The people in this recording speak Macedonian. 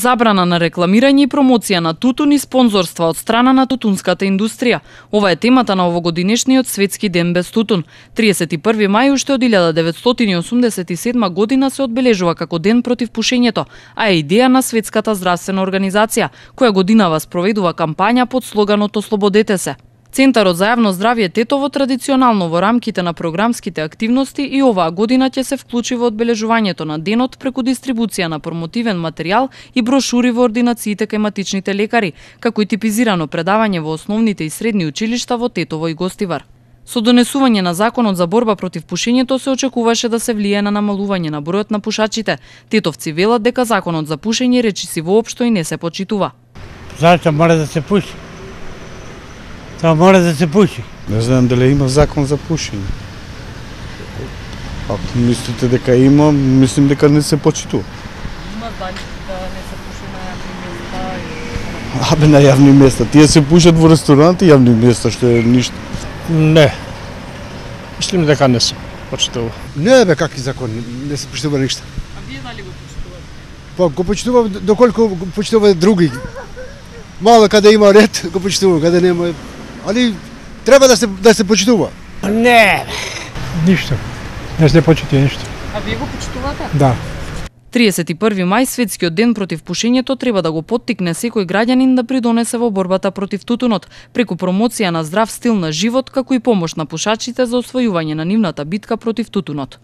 Забрана на рекламирање и промоција на тутун и спонзорства од страна на тутунската индустрија. Ова е темата на овогодинешниот Светски ден без тутун. 31 мај уште од 1987 година се одбележува како ден против пушењето, а е идеја на Светската здравствена организација, која годинава спроведува кампања под слоганот "Ослободете се". Центарот за јавно здравје Тетово традиционално во рамките на програмските активности и оваа година ќе се вклучи во одбележувањето на денот преку дистрибуција на промотивен материјал и брошури во ординациите кај матичните лекари, како и типизирано предавање во основните и средни училишта во Тетово и Гостивар. Со донесување на законот за борба против пушењето се очекуваше да се влијае на намалување на бројот на пушачите. Тетовци велат дека законот за пушење речиси воопшто и не се почитува. Зашто мора да се пуши? Тоа мора да се пуши. Не знам дали има закон за пушење. Ако мислите дека има, мислим дека не се почитува. Има да не се пуши на јавни места? Абе, на јавни места. Тие се пушат во ресторанти јавни места, што е ништо. Не. Мислим дека не се почитува. Не бе, какви закони, не се почитува ништо. А вие дали го почитувате? Па го почитува доколку го почитува други. Мало каде има ред, го почитува, каде нема. Али треба да се почитува. Не. Ништо. Не се почитува ништо. А вие го почитувате? Да. 31 мај, Светскиот ден против пушењето, треба да го поттикне секој граѓанин да придонесе во борбата против тутунот, преку промоција на здрав стил на живот, како и помош на пушачите за освојување на нивната битка против тутунот.